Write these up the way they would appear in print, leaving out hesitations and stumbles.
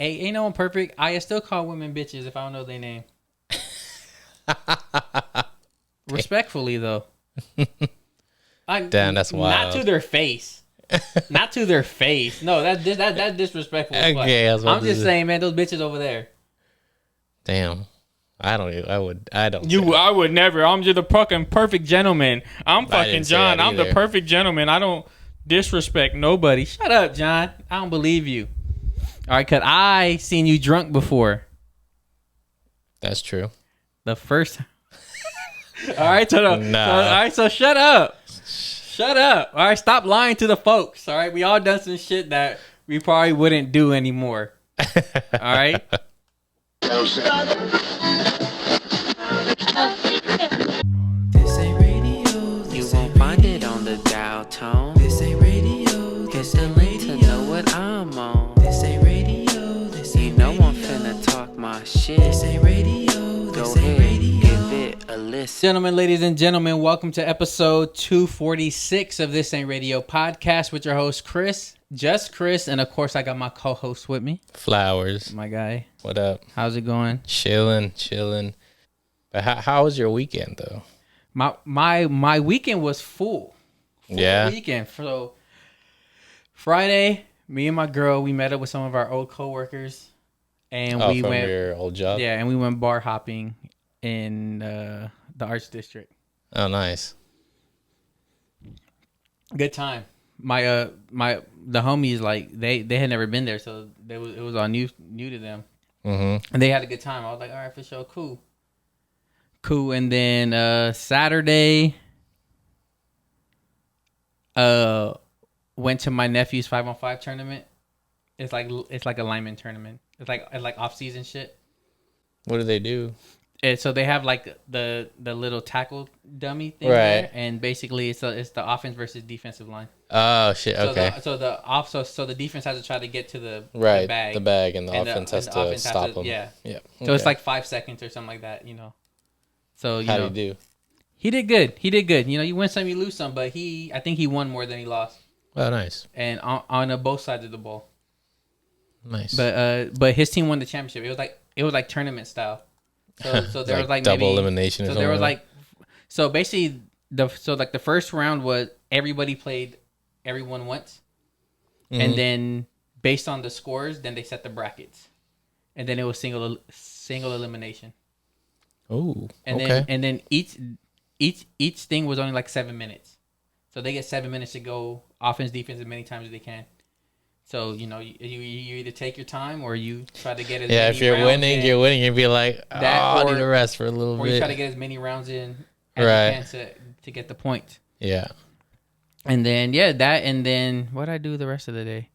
Hey, ain't no one perfect. I still call women bitches if I don't know their name. Respectfully, though. Damn, that's wild. Not to their face. Not to their face. No, that disrespectful. Okay, I'm just saying, man, those bitches over there. Damn. I don't. I would never. I'm just a fucking perfect gentleman. I'm fucking John. I'm the perfect gentleman. I don't disrespect nobody. Shut up, John. I don't believe you. All right, cause I seen you drunk before. That's true. The first. All right, so shut up. Shut up. All right, stop lying to the folks. All right, we all done some shit that we probably wouldn't do anymore. All right. This ain't radio. You won't find it on the dial tone. This ain't radio. This ain't radio. To know what I'm on. This ain't radio. This ain't radio. You know I'm finna talk my shit. This ain't radio. Go ahead, give it a listen. Gentlemen, ladies and gentlemen, welcome to episode 246 of This Ain't Radio podcast with your host Chris, just Chris, and of course I got my co-host with me, Flowers. my guy. What up? How's it going? Chilling. But how was your weekend though? My weekend was full weekend. So Friday, me and my girl, we met up with some of our old coworkers, and we from went your old job. Yeah, and we went bar hopping in the Arts District. Oh, nice. Good time. The homies, like they had never been there, so it was all new to them. Mm-hmm. And they had a good time. I was like, all right, for sure, cool. And then Saturday, went to my nephew's 5-on-5 tournament. It's like a lineman tournament. It's like off season shit. What do they do? And so they have like the little tackle dummy thing, right? There, and basically it's the offense versus defensive line. Oh shit! Okay. So the defense has to try to get to the bag, and the offense has to stop them. Yeah. Okay. So it's like 5 seconds or something like that, you know. So how do you do? He did good. You know, you win some, you lose some, but I think he won more than he lost. Oh, nice. And on both sides of the ball. Nice. But his team won the championship. It was like tournament style. So there was like double maybe, elimination. So there was like, so basically the first round was everybody played everyone once, mm-hmm. and then based on the scores, then they set the brackets, and then it was single elimination. Oh, and then each thing was only like 7 minutes, so they get 7 minutes to go offense defense as many times as they can. So, you know, you either take your time or you try to get as many rounds in. Yeah, if you're winning, you'd be like, I need to rest for a little bit. Or you try to get as many rounds in as you can to get the point. Yeah. And then, and then what did I do the rest of the day?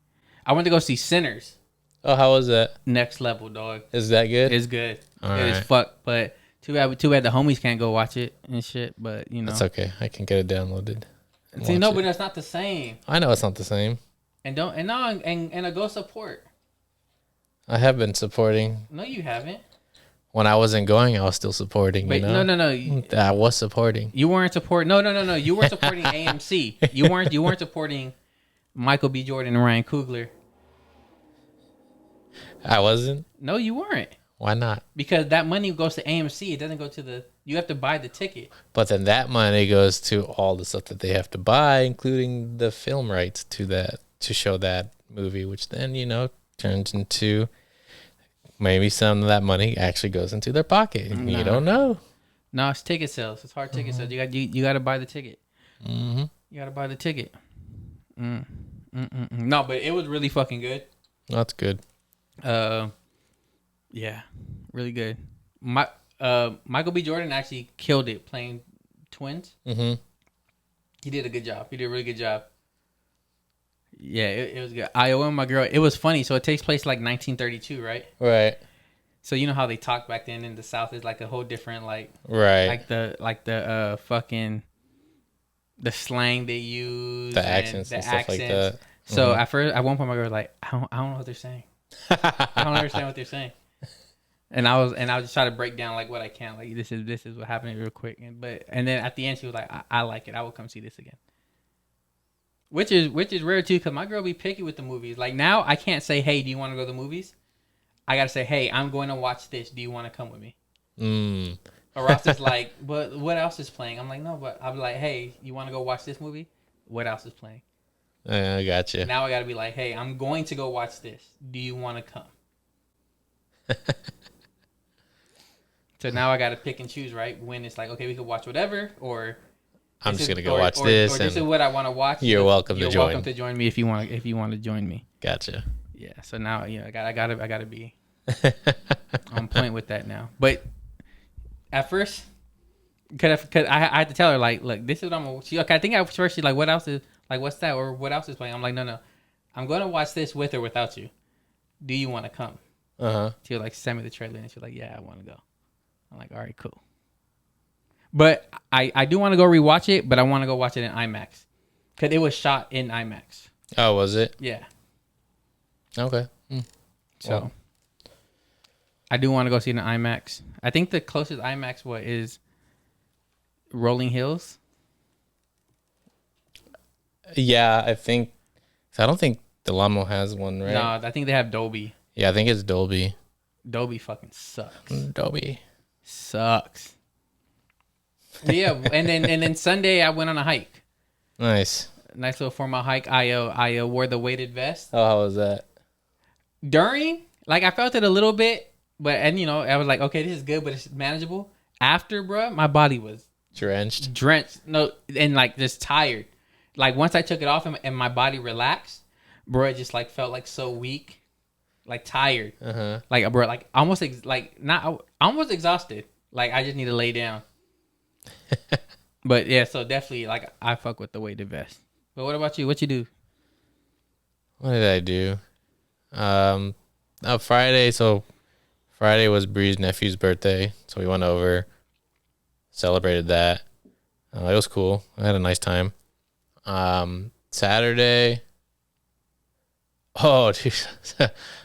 I went to go see Sinners. Oh, how was that? Next level, dog. Is that good? It's good. It is fuck, but too bad the homies can't go watch it and shit, but, you know. That's okay. I can get it downloaded. See, no, but that's not the same. I know it's not the same. And I go support. I have been supporting. No, you haven't. When I wasn't going, I was still supporting. Wait, you know? No. I was supporting. You weren't supporting. No. You weren't supporting AMC. You weren't supporting Michael B. Jordan and Ryan Coogler. I wasn't. No, you weren't. Why not? Because that money goes to AMC. It doesn't go to you have to buy the ticket. But then that money goes to all the stuff that they have to buy, including the film rights to show that movie, which then, you know, turns into maybe some of that money actually goes into their pocket. Nah. You don't know. No, it's ticket sales. It's hard ticket sales. You got to buy the ticket. Mm-hmm. You got to buy the ticket. No, but it was really fucking good. That's good. Yeah, really good. Michael B. Jordan actually killed it playing twins. Mm-hmm. He did a good job. He did a really good job. Yeah, it was good. I owe him my girl. It was funny. So it takes place like 1932, right? Right. So you know how they talk back then in the South is like a whole different like right like the fucking the slang they use, the accents and stuff like that. So at first, at one point, my girl was like, I don't know what they're saying. I don't understand what they're saying. And I was just try to break down like what I can. Like this is what happened real quick. And then at the end she was like, I like it. I will come see this again. Which is rare too, because my girl be picky with the movies. Like now I can't say, hey, do you want to go to the movies? I gotta say, hey, I'm going to watch this. Do you want to come with me? Mm. Or else it's like, but what else is playing? I'm like, no, but I'm like, hey, you want to go watch this movie? What else is playing? I gotcha. Now I gotta be like, hey, I'm going to go watch this. Do you want to come? So now I gotta pick and choose, right? When it's like, okay, we could watch whatever, or I'm just gonna go watch this. Or this is what I want to watch. You're welcome to join. You're welcome to join me if you want. If you want to join me. Gotcha. Yeah. So now, I gotta be on point with that now. But at first, cause I had to tell her like, look, this is what I'm gonna. I think at first she's like, what else is like, what's that, or what else is playing? I'm like, no, I'm gonna watch this with or without you. Do you want to come? She was like, send me the trailer, and she's like, yeah, I want to go. I'm like, all right, cool. But I do want to go rewatch it, but I want to go watch it in IMAX because it was shot in IMAX. Oh, was it? Yeah. Okay. So Well. I do want to go see it in IMAX. I think the closest IMAX is Rolling Hills. Yeah, I don't think Delamo has one, right? No, I think they have Dolby. Yeah, I think it's Dolby. Dolby fucking sucks. Dolby. Sucks. Yeah, and then Sunday I went on a hike. Nice. Nice little 4-mile hike. I wore the weighted vest. Oh, how was that? During, like I felt it a little bit, but I was like, okay, this is good, but it's manageable. After, bro, my body was drenched. No, and like just tired. Like once I took it off and my body relaxed, bro, it just like felt like so weak, like tired. Like bro, like almost almost exhausted. Like I just need to lay down. But yeah, so definitely like I fuck with the weighted vest. But what about you? What you do? What did I do? Friday. So Friday was Bree's nephew's birthday, so we went over, celebrated that. It was cool. I had a nice time. Saturday. Oh, dude.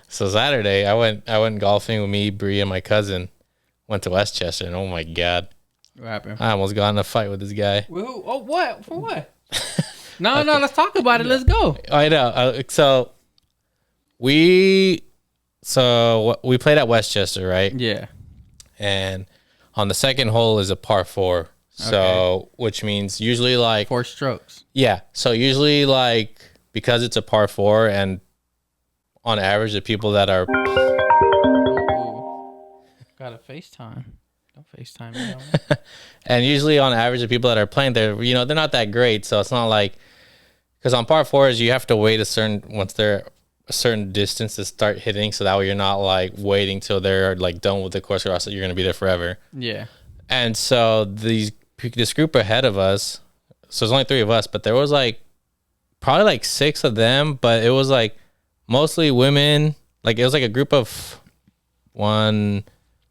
So Saturday, I went golfing with me, Bree, and my cousin. Went to Westchester, and oh my god, What happened? I almost got in a fight with this guy. Who? Oh, what? For what? No, let's talk about it. Let's go. I know. So we played at Westchester, right? Yeah. And on the second hole is a par 4. So, which means usually like 4 strokes. Yeah. So usually like because it's a par 4 and on average the people that are got a FaceTime. Don't FaceTime me. and usually on average the people that are playing they're not that great. So it's not like because on par 4s you have to wait once they're a certain distance to start hitting, so that way you're not like waiting till they're like done with the course or else you're gonna be there forever. Yeah. And so this group ahead of us, so there's only 3 of us, but there was like probably like 6 of them, but it was like mostly women. Like it was like a group of 1,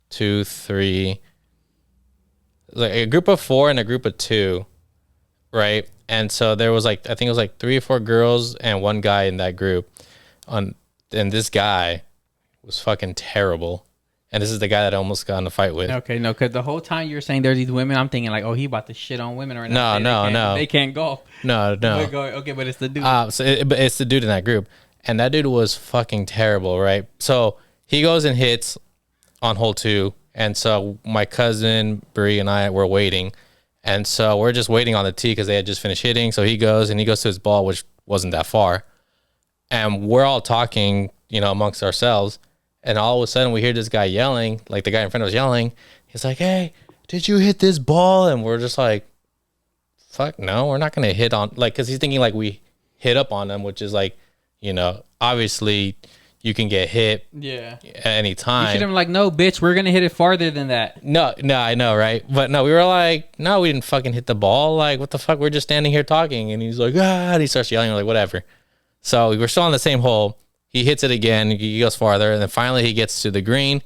2, 3, like a group of 4 and a group of 2, right? And so there was like I think it was like 3 or 4 girls and 1 guy in that group. And this guy was fucking terrible. And this is the guy that I almost got in a fight with. Okay, no, because the whole time you were saying there's these women, I'm thinking like, oh, he about to shit on women right now. No. They can't golf. No. Okay, but it's the dude. But it's the dude in that group. And that dude was fucking terrible, right? So he goes and hits on hole 2. And so my cousin, Bree, and I were waiting. And so we're just waiting on the tee because they had just finished hitting. So he goes to his ball, which wasn't that far. And we're all talking, amongst ourselves. And all of a sudden we hear this guy yelling, like the guy in front of us yelling. He's like, hey, did you hit this ball? And we're just like, fuck no, we're not going to hit on, like, because he's thinking like we hit up on him, which is like, obviously you can get hit at any time. You should have been like, no, bitch, we're going to hit it farther than that. No, I know, right? But no, we were like, no, we didn't fucking hit the ball. Like, what the fuck? We're just standing here talking. And he's like, and he starts yelling. We're like, whatever. So we were still on the same hole. He hits it again. He goes farther. And then finally he gets to the green.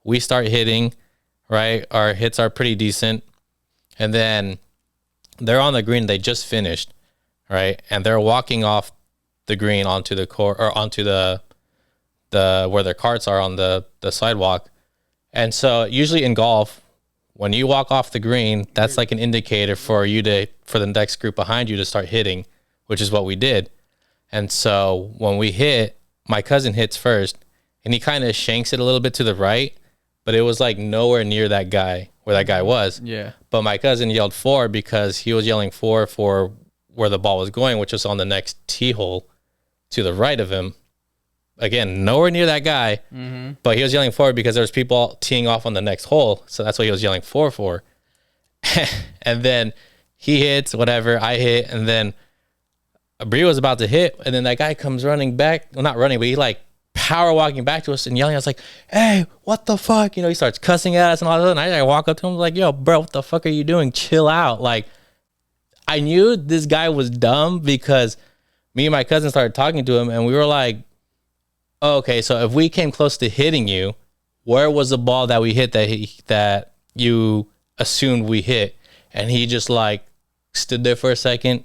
We start hitting, right? Our hits are pretty decent. And then they're on the green. They just finished, right? And they're walking off the green onto the court or onto the where their carts are on the sidewalk. And so usually in golf, when you walk off the green, that's like an indicator for the next group behind you to start hitting, which is what we did. And so when we hit, my cousin hits first. and he kind of shanks it a little bit to the right, but it was like nowhere near that guy where that guy was. Yeah. But my cousin yelled 4 because he was yelling 4 for where the ball was going, which was on the next tee hole to the right of him. Again, nowhere near that guy, but he was yelling 4 because there was people teeing off on the next hole. So that's why he was yelling 4 for. And then he hits, whatever, I hit, and then Bree was about to hit, and then that guy comes running back. Well, not running, but he like power walking back to us and yelling. I was like, hey, what the fuck? You know, he starts cussing at us and all that. And I walk up to him like, yo, bro, what the fuck are you doing? Chill out. Like, I knew this guy was dumb because me and my cousin started talking to him, and we were like, oh, okay, so if we came close to hitting you, where was the ball that we hit that you assumed we hit? And he just like stood there for a second,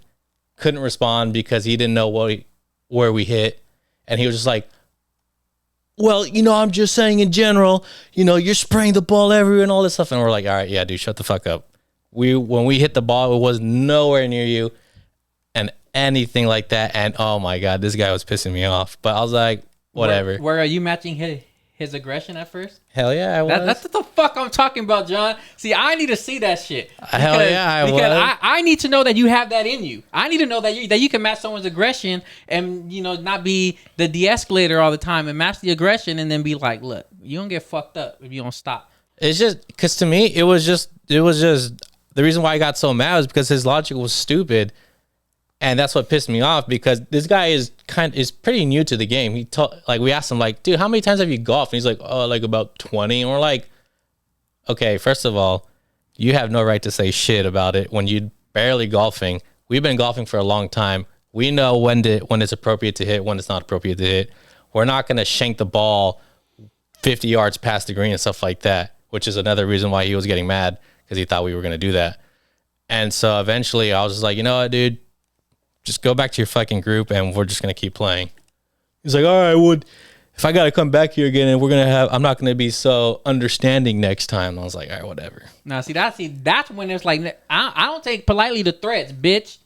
couldn't respond because he didn't know where we hit. And he was just like, well, you know, I'm just saying in general, you know, you're spraying the ball everywhere and all this stuff. And we're like, all right, yeah, dude, shut the fuck up. When we hit the ball, it was nowhere near you and anything like that. And oh my God, this guy was pissing me off. But I was like, whatever. Where are you matching his aggression at first? Hell yeah, I was. That's what the fuck I'm talking about, John. See, I need to see that shit. Hell yeah, I was. Because I need to know that you have that in you. I need to know that you can match someone's aggression and, you know, not be the de-escalator all the time and match the aggression and then be like, look, you don't get fucked up if you don't stop. It's just because to me, it was just the reason why I got so mad was because his logic was stupid. And that's what pissed me off because this guy is pretty new to the game. We asked him like, dude, how many times have you golfed? And he's like, oh, like about 20. And we're like, okay, first of all, you have no right to say shit about it when you're barely golfing. We've been golfing for a long time. We know when it's appropriate to hit, when it's not appropriate to hit. We're not going to shank the ball 50 yards past the green and stuff like that, which is another reason why he was getting mad because he thought we were going to do that. And so eventually I was just like, you know what, dude? Just go back to your fucking group and we're just going to keep playing. He's like, all right, if I got to come back here again and I'm not going to be so understanding next time. And I was like, all right, whatever. Now, that's when it's like, I don't take politely to threats, bitch.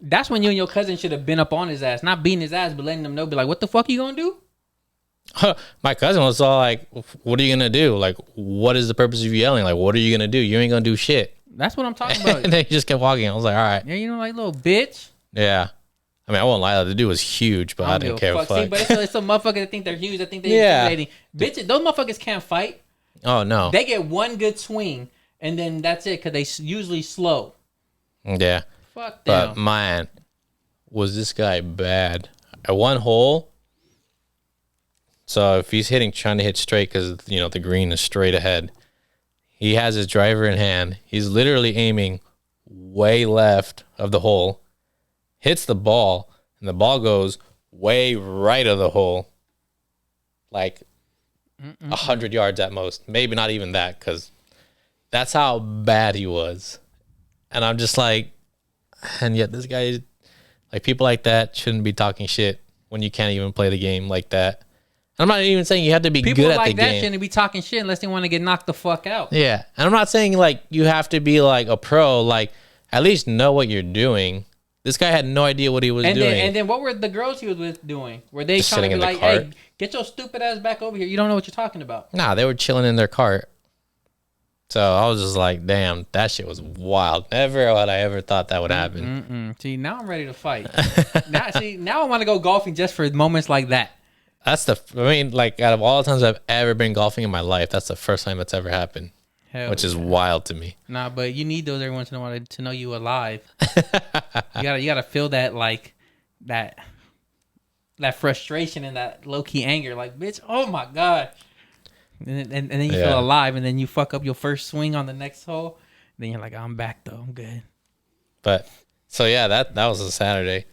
That's when you and your cousin should have been up on his ass. Not beating his ass, but letting them know, be like, what the fuck you going to do? My cousin was all like, what are you going to do? Like, what is the purpose of you yelling? Like, what are you going to do? You ain't going to do shit. That's what I'm talking about. And then he just kept walking. I was like, all right. Yeah, you know, like little bitch. Yeah. I mean, I won't lie. The dude was huge, but I didn't care a fuck. See, but it's a motherfucker that think they're huge. I think they're intimidating. Bitches, those motherfuckers can't fight. Oh, no. They get one good swing, and then that's it, because they usually slow. Yeah. Fuck them. But, man, was this guy bad. At one hole, so if he's trying to hit straight because, you know, the green is straight ahead, he has his driver in hand. He's literally aiming way left of the hole, hits the ball, and the ball goes way right of the hole, like 100 yards at most. Maybe not even that, because that's how bad he was. And I'm just like, and yet this guy, like, people like that shouldn't be talking shit when you can't even play the game like that. I'm not even saying you have to be People good at like the that game. shouldn't be talking shit unless they want to get knocked the fuck out. Yeah. And I'm not saying like you have to be like a pro, like at least know what you're doing. This guy had no idea what he was doing. And then what were the girls he was with doing? Were they Just trying to sitting be in the like, cart. hey, get your stupid ass back over here. You don't know what you're talking about. Nah, they were chilling in their cart. So I was just like, damn, that shit was wild. Never would I ever thought that would happen. See, now I'm ready to fight. now I want to go golfing just for moments like that. Out of all the times I've ever been golfing in my life, that's the first time it's ever happened. Hell which is wild to me. Nah, but you need those every once in a while to know you alive. you gotta feel that, like, that frustration and that low key anger. Like, bitch, oh my god. And then you feel alive, and then you fuck up your first swing on the next hole. Then you're like, I'm back though, I'm good. But so yeah, that was a Saturday.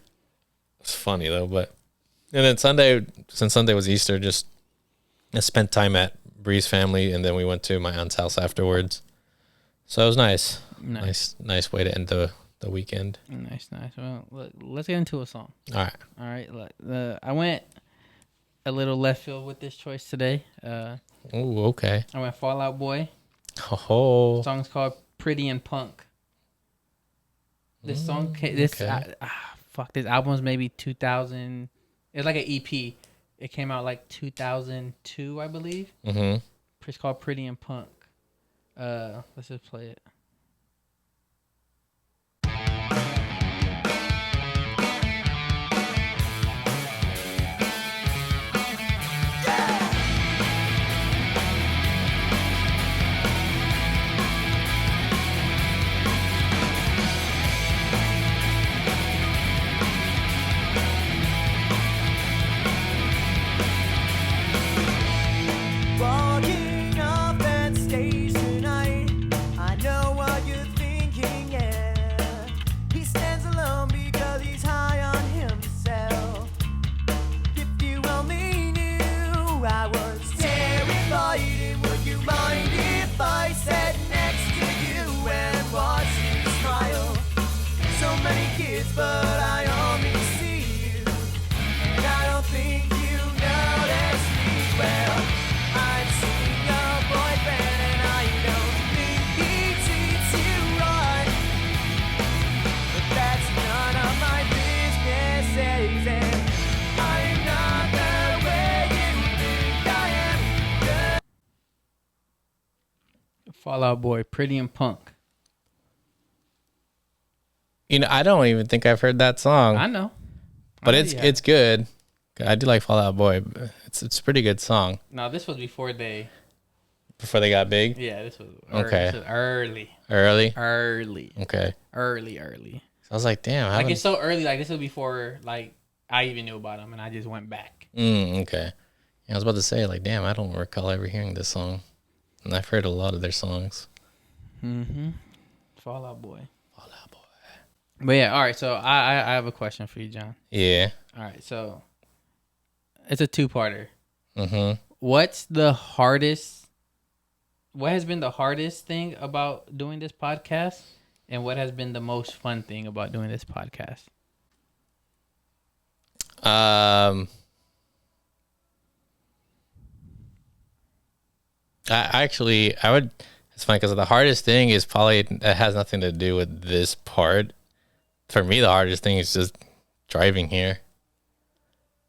It's funny though, but and then Sunday, since Sunday was Easter, just I spent time at Bree's family, and then we went to my aunt's house afterwards. So it was nice. Nice way to end the weekend. Nice. Well, look, let's get into a song. All right. Look, I went a little left field with this choice today. Oh, okay. I went Fall Out Boy. Oh. The song's called Pretty and Punk. This song, this album's maybe 2000. It's like an EP. It came out like 2002, I believe. Mm-hmm. It's called Pretty and Punk. Let's just play it. Walking off that stage tonight, I know what you're thinking, yeah. He stands alone because he's high on himself. If you only knew I was terrified, and would you mind if I sat next to you and watched you smile? So many kids, but I only see you, and I don't think you notice me well. I've seen your boyfriend and I don't think he treats you right. But that's none of my business, and I'm not the way you think I am. Fall Out Boy, Pretty and Punk. You know, I don't even think I've heard that song, I know. but I know it's you have. it's good. I do like Fall Out Boy. It's a pretty good song. No, this was before they. Before they got big, Yeah, this was Okay. This was early. early. Okay, Early. so I was like, damn, I Like haven't. it's so early. Like this was before like I even knew about them, and I just went back. Okay. Yeah, I was about to say, like, damn, I don't recall ever hearing this song, and I've heard a lot of their songs. Mm-hmm. Fall Out Boy. Fall Out Boy. But yeah, all right. So I have a question for you, John. Yeah. All right, so it's a two-parter. Mm-hmm. What's the hardest? What has been the hardest thing about doing this podcast, and what has been the most fun thing about doing this podcast? I would. It's funny because the hardest thing is probably it has nothing to do with this part. For me, the hardest thing is just driving here,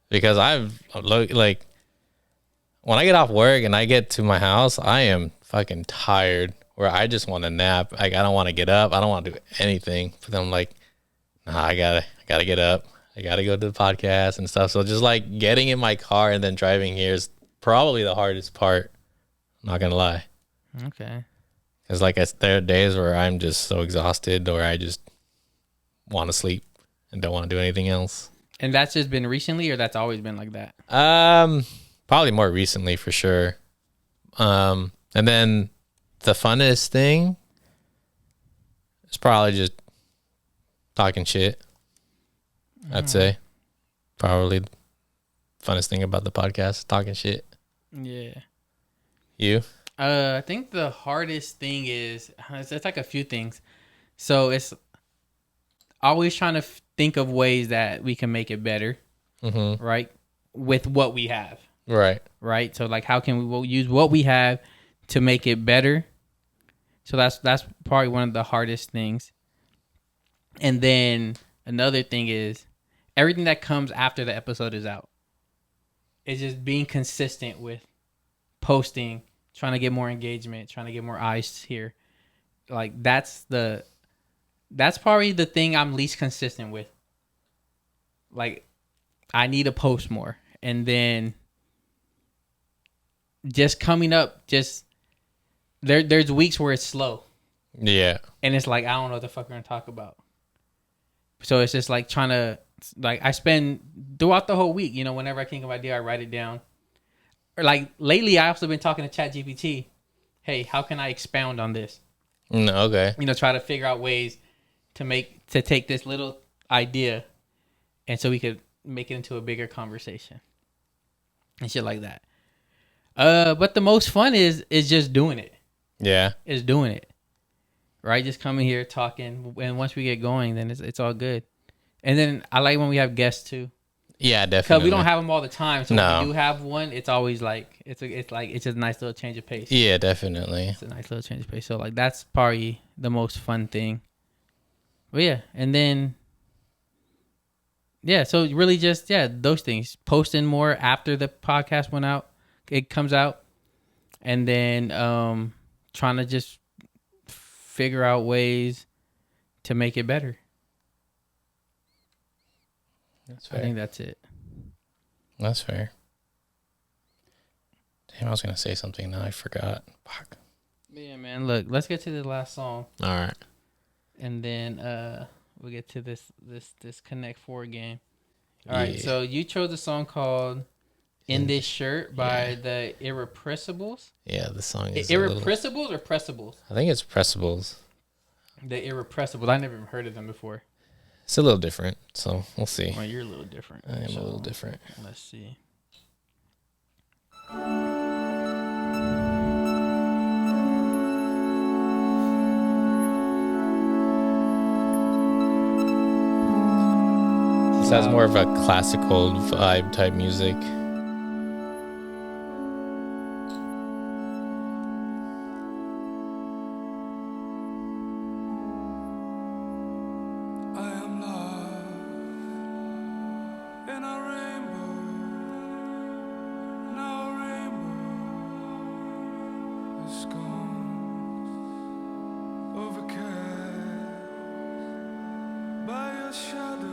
because like when I get off work and I get to my house, I am fucking tired. Where I just want to nap. Like I don't want to get up. I don't want to do anything. But then I'm like, nah, I gotta get up. I gotta go to the podcast and stuff. So just like getting in my car and then driving here is probably the hardest part. Not gonna lie. Okay. Because like there are days where I'm just so exhausted, or I just want to sleep and don't want to do anything else. And that's just been recently, or that's always been like that? Probably more recently for sure. And then the funnest thing is probably just talking shit. I'd say probably the funnest thing about the podcast, talking shit. Yeah. You? I think the hardest thing is it's like a few things. So it's always trying to think of ways that we can make it better, right? With what we have, Right. So like, how can we use what we have to make it better? So that's probably one of the hardest things. And then another thing is everything that comes after the episode is out. It's just being consistent with posting, trying to get more engagement, trying to get more eyes here. Like that's probably the thing I'm least consistent with. Like I need to post more. And then just coming up, there's weeks where it's slow. Yeah. And it's like, I don't know what the fuck we're going to talk about. So it's just like trying to, like, I spend throughout the whole week, whenever I think of an idea, I write it down. Or like lately, I also been talking to ChatGPT. Hey, how can I expound on this? Okay. Try to figure out ways to take this little idea, and so we could make it into a bigger conversation and shit like that. But the most fun is just doing it. Yeah. Is doing it. Right? Just coming here, talking, and once we get going, then it's all good. And then I like when we have guests too. Yeah, Because definitely. we don't have them all the time. So No. when we do have one, it's always like it's just a nice little change of pace. Yeah, definitely. It's a nice little change of pace. So like that's probably the most fun thing. But yeah, and then yeah, so really just those things. Posting more after the podcast it comes out, and then trying to just figure out ways to make it better. That's fair. I think that's it. That's fair. Damn, I was gonna say something now I forgot. Fuck. Yeah, man. Look, let's get to the last song, All right. and then we'll get to this Connect Four game. All right. Yeah. So you chose a song called "In This Shirt" by the Irrepressibles. Yeah, the song is Irrepressibles or Pressables? I think it's Pressables. The Irrepressibles. I never even heard of them before. It's a little different, so we'll see. Well, you're a little different. I am a little different. Let's see. This has more of a classical vibe type music. I am love in a rainbow. Now a rainbow is gone, overcast by your shadows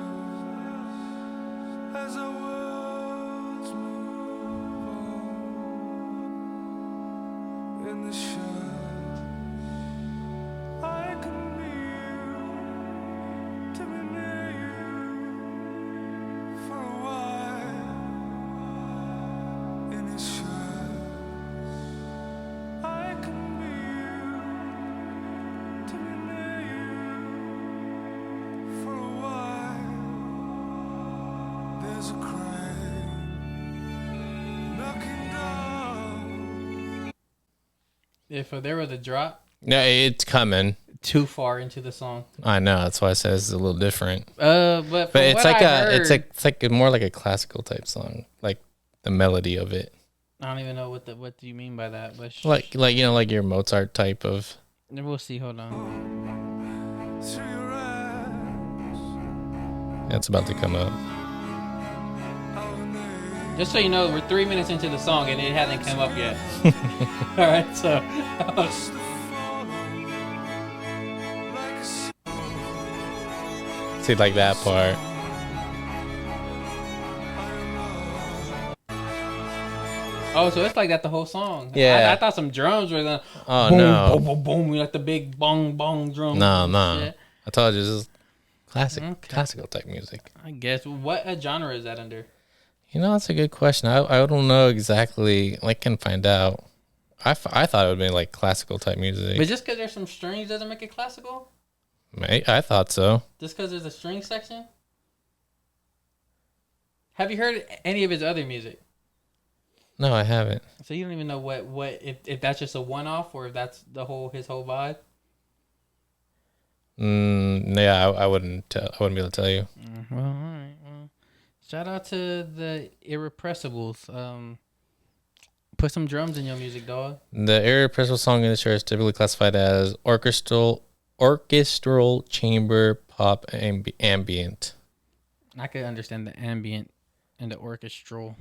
as our worlds move on. In the shadows, I can be you. To be near you for a while. In his shadows, I can be you. To be near you for a while. There's a crack knocking down. If there was a drop No, it's coming. too far into the song, I know. That's why I said it's a little different. but But from it's what like I it's heard- more like a classical type song, like the melody of it, I don't even know what do you mean by that, but like you know, like your Mozart type of. we'll see. Hold on. Through your eyes, It's about to come up. our name. Just so you know, we're 3 minutes into the song and it hasn't come up yet. All right, so See, like that part. oh, so it's like that the whole song. Yeah. I thought some drums were gonna Oh boom, no, boom, boom, boom, like the big bong bong drum. no, and no! shit. I told you this is classic, Okay. classical type music. I guess what genre is that under? You know, that's a good question. I don't know exactly. I can find out. I thought it would be like classical type music. But just because there's some strings doesn't make it classical. I thought so. Just because there's a string section. Have you heard any of his other music? No, I haven't. So you don't even know what if that's just a one off or if that's his whole vibe. Yeah, I wouldn't. I wouldn't be able to tell you. Well, all right. Well, shout out to the Irrepressibles. Put some drums in your music, dog. The irrepressible song in the chart is typically classified as orchestral chamber pop ambient. I could understand the ambient and the orchestral.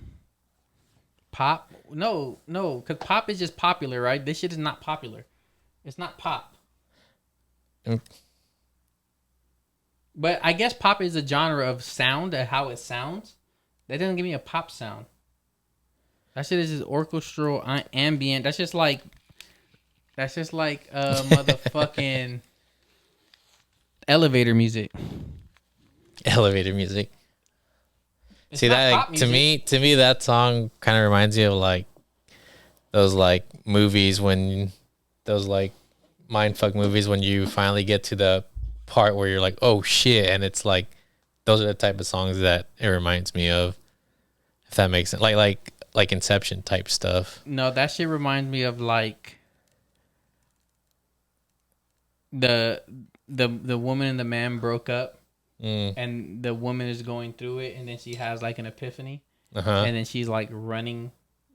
Pop? No, because pop is just popular, right? This shit is not popular. It's not pop. Mm. But I guess pop is a genre of sound, how it sounds. That doesn't give me a pop sound. That shit is just orchestral ambient. That's just like motherfucking elevator music. Elevator music. It's See not that pop like, to music. me that song kind of reminds me of like those like movies when those like mindfuck movies when you finally get to the part where you're like, oh shit, and it's like those are the type of songs that it reminds me of. If that makes sense, like Inception type stuff. No, that shit reminds me of like the woman and the man broke up. And the woman is going through it, and then she has like an epiphany, and then she's like running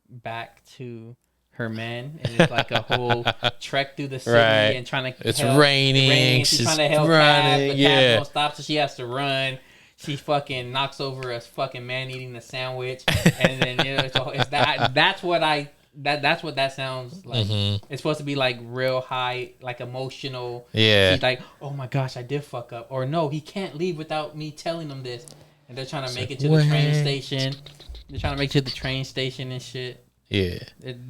back to her man, and it's like a whole trek through the city Right. and trying to. It's help. raining, And she's trying to help Cab, running, but Cab yeah. don't stop, so she has to run. she fucking knocks over a fucking man eating a sandwich, and then it's that. That's what that sounds like. It's supposed to be like real high, like emotional. Yeah. She's like, oh my gosh, I did fuck up, or no, he can't leave without me telling him this, and they're trying to make it to the train station. They're trying to make it to the train station and shit. Yeah.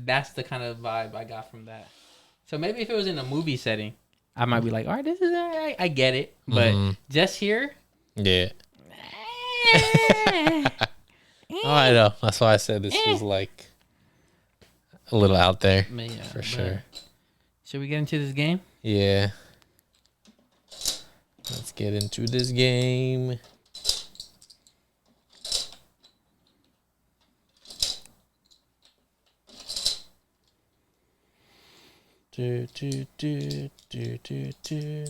That's the kind of vibe I got from that. So maybe if it was in a movie setting, I might be like, all right, this is all right. I get it. But just here. Yeah. Oh, I know. That's why I said this was like a little out there. Yeah, for sure. Should we get into this game? Yeah. Let's get into this game. Do, do, do, do, do, do.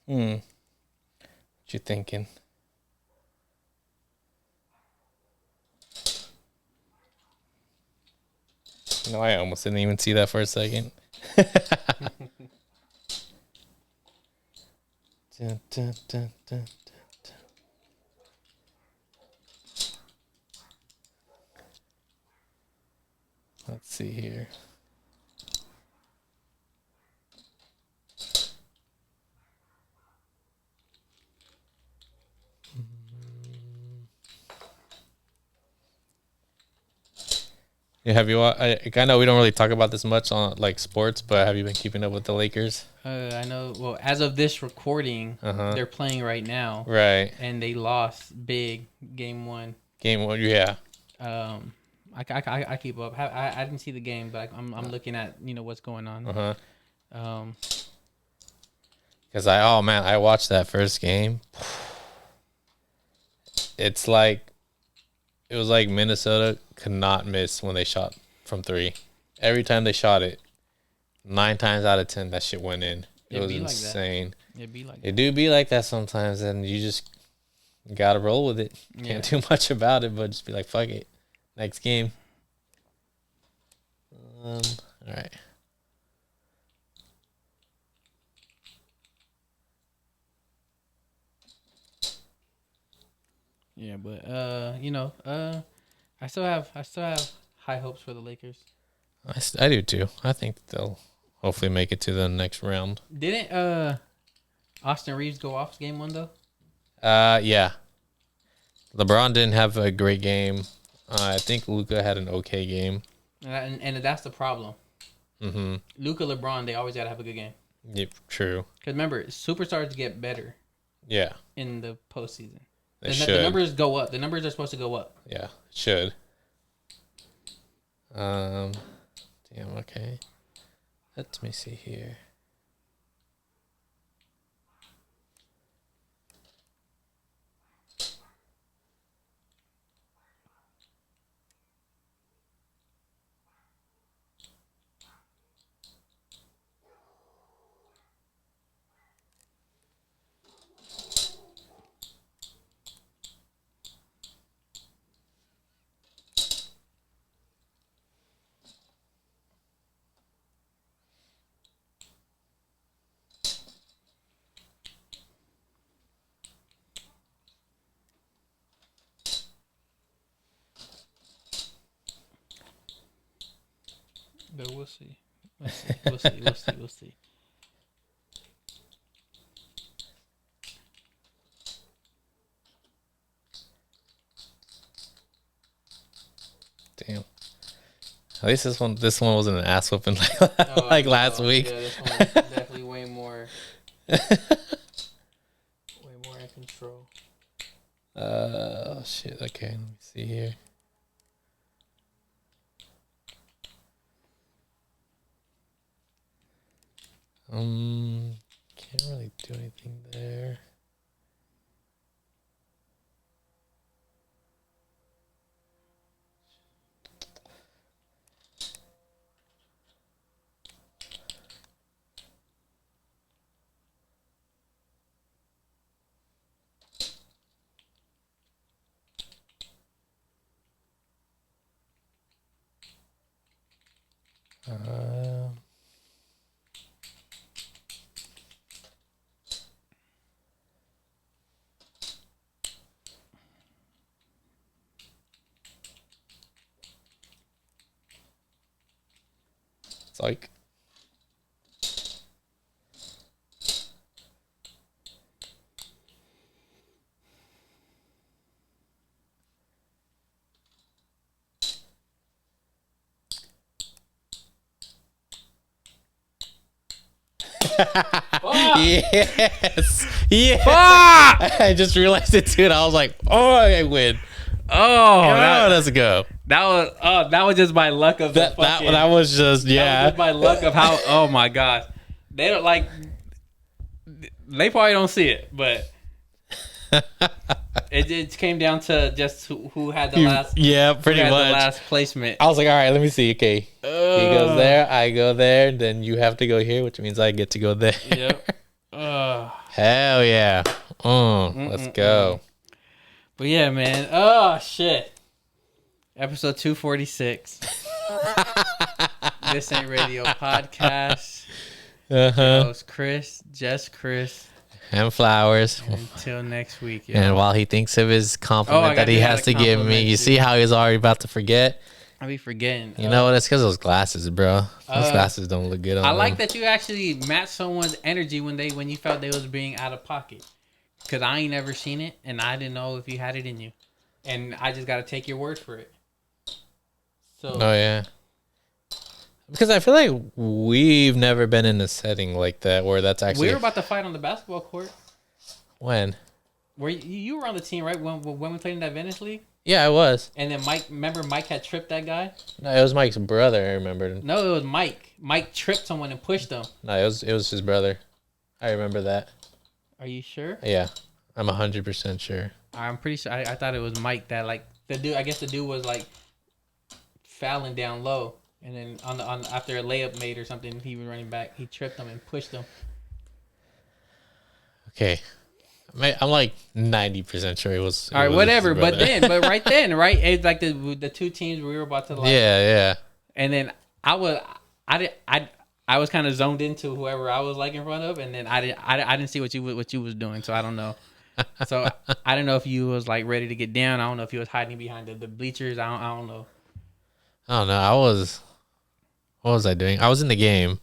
What you thinking? No, I almost didn't even see that for a second. Dun, dun, dun, dun, dun. Let's see here. Yeah, have you? I know we don't really talk about this much on like sports, but have you been keeping up with the Lakers? I know. Well, as of this recording, they're playing right now, Right. and they lost big game one. Game one, yeah. I keep up. I didn't see the game, but I'm looking at what's going on. Because I watched that first game. It's like it was like Minnesota could not miss when they shot from three. Every time they shot it, 9 times out of 10 that shit went in. It was insane. It'd be like It do be like that sometimes, and you just gotta roll with it. Can't do much about it, but just be like, fuck it. Next game. All right. Yeah, but I still have high hopes for the Lakers. I do too. I think they'll hopefully make it to the next round. Didn't Austin Reeves go off game one though? Yeah. LeBron didn't have a great game. I think Luka had an okay game. And that's the problem. Luka, LeBron, they always gotta have a good game. Yep, true. Because remember, superstars get better. Yeah. In the postseason. The numbers go up. The numbers are supposed to go up. Yeah, it should. Damn, okay. Let me see here. But we'll see. We'll see. Damn. At least this one wasn't an ass whooping like last week. Yeah, this one's definitely way more in control. Oh shit. Okay, let me see here. Can't really do anything there. like. Yes. Yeah. I just realized it too, and I was like, "Oh, I win! Oh, Oh, let's go!" that was just by luck of That was just That was yeah. just by luck of how. Oh my gosh, they don't like. They probably don't see it, but it came down to just who had the last. Yeah, pretty who had much. the last placement. I was like, "All right, let me see." Okay, he goes there, I go there, then you have to go here, which means I get to go there. Yep. Hell yeah! Let's go. But yeah, man. Oh shit. Episode 246. This Ain't Radio podcast. Host Chris, just Chris. And flowers. Until next week. Yo. And while he thinks of his compliment that he has to give me, you see how he's already about to forget? I be forgetting. You know what? It's because those glasses, bro. Those glasses don't look good on I them. like that you actually matched someone's energy when you felt they was being out of pocket. Because I ain't never seen it, and I didn't know if you had it in you. And I just got to take your word for it. So. Oh, yeah. Because I feel like we've never been in a setting like that where that's actually... We were about to fight on the basketball court. When? Where you were on the team, right? When we played in that Venice League? Yeah, I was. And then remember Mike had tripped that guy? No, it was Mike's brother, I remember. No, it was Mike. Mike tripped someone and pushed them. No, it was his brother. I remember that. Are you sure? Yeah, I'm 100% sure. I'm pretty sure. I thought it was Mike that, like, the dude, I guess the dude was, like, fouling down low. And then on after a layup made or something, he was running back. He tripped him and pushed him. Okay. I'm like 90% sure it was. All right, whatever. But right then, right? It's like the two teams we were about to like. Yeah. And then I was kind of zoned into whoever I was like in front of, and then I didn't see what you was doing, so I don't know. So I don't know if you was like ready to get down. I don't know if you was hiding behind the bleachers. I don't know. I don't know. What was I doing? I was in the game.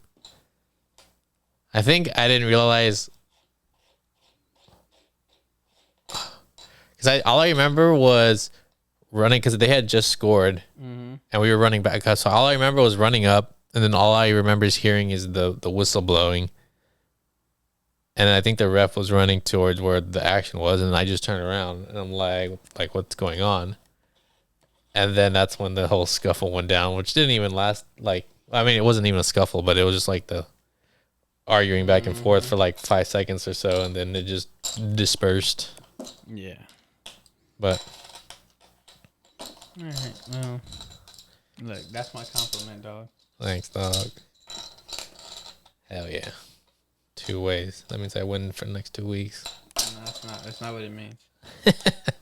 I think I didn't realize. Because all I remember was running, because they had just scored, and we were running back. So all I remember was running up, and then all I remember is hearing is the whistle blowing. And I think the ref was running towards where the action was, and I just turned around, and I'm like, what's going on? And then that's when the whole scuffle went down, which didn't even last, like, I mean, it wasn't even a scuffle, but it was just like the arguing back and forth for like 5 seconds or so, and then it just dispersed. Yeah. But All right. Well, look, that's my compliment, dog. thanks, dog. Hell yeah. 2 ways. That means I win for the next 2 weeks. No, that's not what it means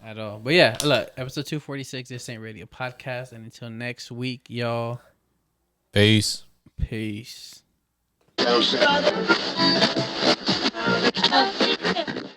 at all. But yeah, look, episode 246. This Ain't Radio podcast, and until next week, y'all. Peace. Peace. Close it.